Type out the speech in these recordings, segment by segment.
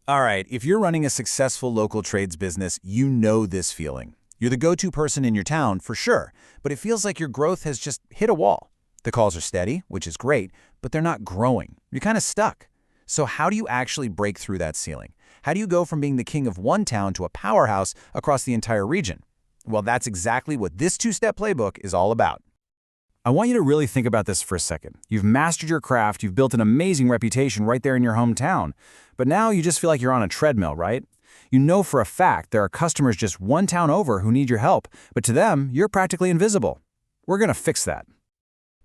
All right, if you're running a successful local trades business, you know this feeling. You're the go-to person in your town, for sure, but it feels like your growth has just hit a wall. The calls are steady, which is great, but they're not growing. You're kind of stuck. So how do you actually break through that ceiling? How do you go from being the king of one town to a powerhouse across the entire region? Well, that's exactly what this two-step playbook is all about. I want you to really think about this for a second. You've mastered your craft, you've built an amazing reputation right there in your hometown, but now you just feel like you're on a treadmill, right? You know for a fact there are customers just one town over who need your help, but to them, you're practically invisible. We're going to fix that.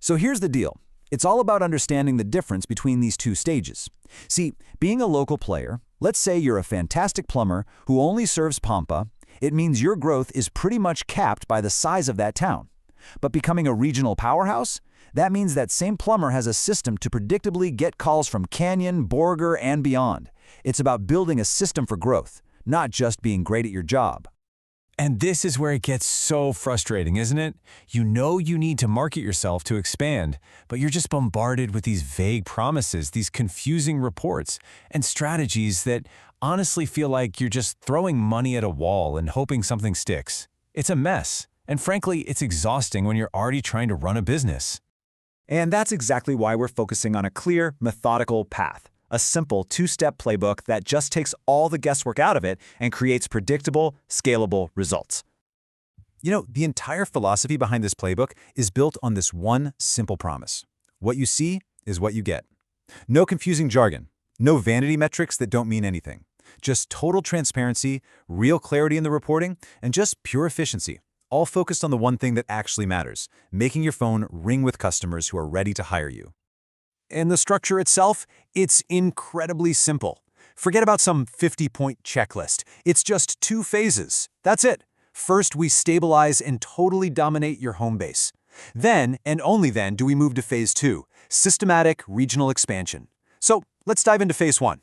So here's the deal. It's all about understanding the difference between these two stages. See, being a local player, let's say you're a fantastic plumber who only serves Pampa, it means your growth is pretty much capped by the size of that town. But becoming a regional powerhouse? That means that same plumber has a system to predictably get calls from Canyon, Borger, and beyond. It's about building a system for growth, not just being great at your job. And this is where it gets so frustrating, isn't it? You know you need to market yourself to expand, but you're just bombarded with these vague promises, these confusing reports, and strategies that honestly feel like you're just throwing money at a wall and hoping something sticks. It's a mess. And frankly, it's exhausting when you're already trying to run a business. And that's exactly why we're focusing on a clear, methodical path. A simple two-step playbook that just takes all the guesswork out of it and creates predictable, scalable results. You know, the entire philosophy behind this playbook is built on this one simple promise. What you see is what you get. No confusing jargon, no vanity metrics that don't mean anything. Just total transparency, real clarity in the reporting, and just pure efficiency. All focused on the one thing that actually matters, making your phone ring with customers who are ready to hire you. And the structure itself, it's incredibly simple. Forget about some 50-point checklist. It's just two phases. That's it. First, we stabilize and totally dominate your home base. Then, and only then, do we move to phase 2, systematic regional expansion. So let's dive into phase 1.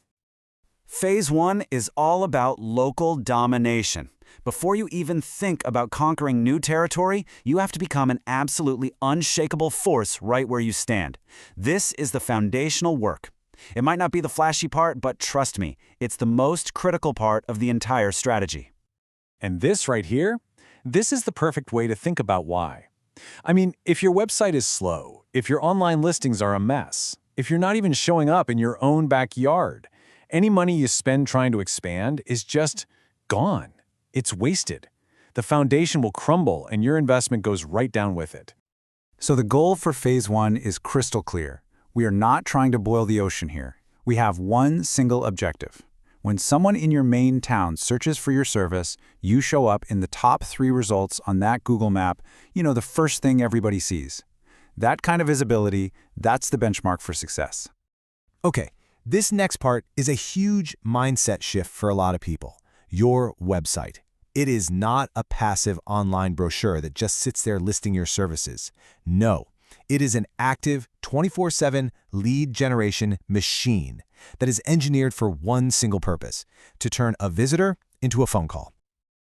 Phase 1 is all about local domination. Before you even think about conquering new territory, you have to become an absolutely unshakable force right where you stand. This is the foundational work. It might not be the flashy part, but trust me, it's the most critical part of the entire strategy. And this right here, this is the perfect way to think about why. I mean, if your website is slow, if your online listings are a mess, if you're not even showing up in your own backyard, any money you spend trying to expand is just gone. It's wasted. The foundation will crumble and your investment goes right down with it. So the goal for phase 1 is crystal clear. We are not trying to boil the ocean here. We have one single objective. When someone in your main town searches for your service, you show up in the top 3 results on that Google map, the first thing everybody sees. That kind of visibility, that's the benchmark for success. Okay, this next part is a huge mindset shift for a lot of people. Your website. It is not a passive online brochure that just sits there listing your services. No, it is an active 24/7 lead generation machine that is engineered for one single purpose, to turn a visitor into a phone call.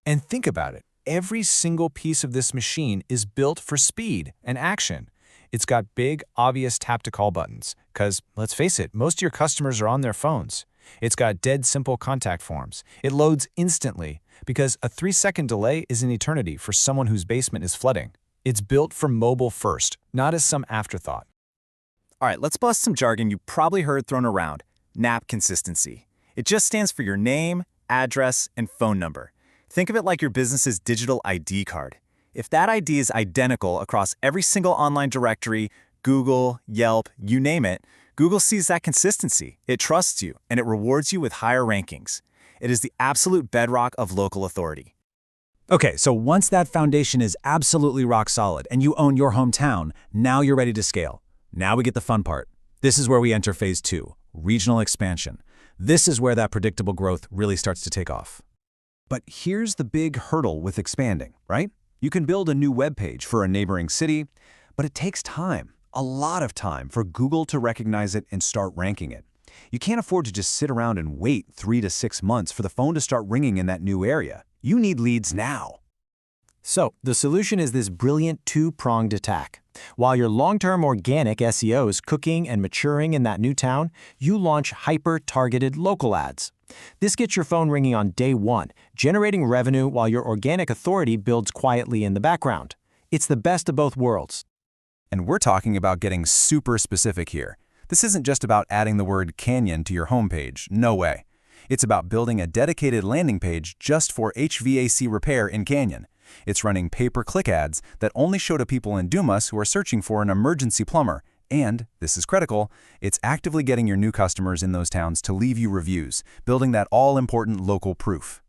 And think about it. Every single piece of this machine is built for speed and action. It's got big, obvious tap-to-call buttons, because, let's face it, most of your customers are on their phones. It's got dead simple contact forms. It loads instantly, because a 3-second delay is an eternity for someone whose basement is flooding. It's built for mobile first, not as some afterthought. All right, let's bust some jargon you probably heard thrown around. NAP consistency. It just stands for your name, address, and phone number. Think of it like your business's digital ID card. If that ID is identical across every single online directory, Google, Yelp, you name it, Google sees that consistency. It trusts you, and it rewards you with higher rankings. It is the absolute bedrock of local authority. Okay, so once that foundation is absolutely rock solid and you own your hometown, now you're ready to scale. Now we get the fun part. This is where we enter phase 2, regional expansion. This is where that predictable growth really starts to take off. But here's the big hurdle with expanding, right? You can build a new web page for a neighboring city, but it takes time. A lot of time for Google to recognize it and start ranking it. You can't afford to just sit around and wait 3 to 6 months for the phone to start ringing in that new area. You need leads now. So, the solution is this brilliant two-pronged attack. While your long-term organic SEO is cooking and maturing in that new town, you launch hyper-targeted local ads. This gets your phone ringing on day one, generating revenue while your organic authority builds quietly in the background. It's the best of both worlds. And we're talking about getting super specific here. This isn't just about adding the word canyon to your homepage. No way. It's about building a dedicated landing page just for HVAC repair in Canyon. It's running pay-per-click ads that only show to people in Dumas who are searching for an emergency plumber. And, this is critical, it's actively getting your new customers in those towns to leave you reviews, building that all-important local proof.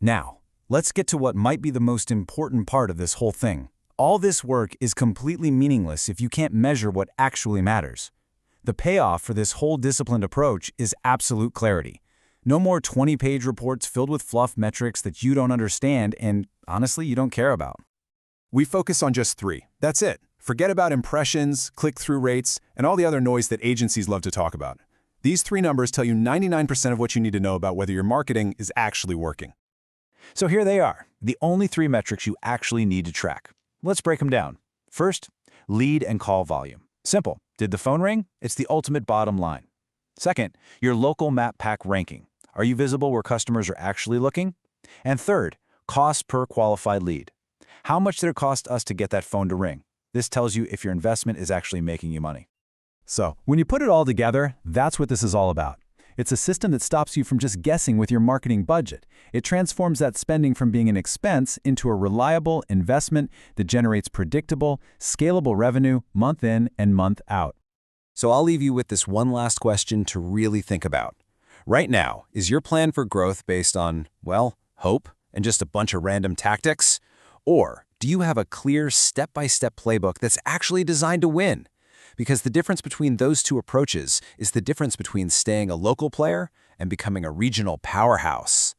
Now, let's get to what might be the most important part of this whole thing. All this work is completely meaningless if you can't measure what actually matters. The payoff for this whole disciplined approach is absolute clarity. No more 20-page reports filled with fluff metrics that you don't understand and, honestly, you don't care about. We focus on just 3. That's it. Forget about impressions, click-through rates, and all the other noise that agencies love to talk about. These 3 numbers tell you 99% of what you need to know about whether your marketing is actually working. So here they are, the only 3 metrics you actually need to track. Let's break them down. First, lead and call volume. Simple. Did the phone ring? It's the ultimate bottom line. Second, your local map pack ranking. Are you visible where customers are actually looking? And third, cost per qualified lead. How much did it cost us to get that phone to ring? This tells you if your investment is actually making you money. So, When you put it all together, that's what this is all about. It's a system that stops you from just guessing with your marketing budget. It transforms that spending from being an expense into a reliable investment that generates predictable, scalable revenue month in and month out. So I'll leave you with this one last question to really think about. Right now, is your plan for growth based on, well, hope and just a bunch of random tactics? Or do you have a clear step-by-step playbook that's actually designed to win? Because the difference between those 2 approaches is the difference between staying a local player and becoming a regional powerhouse.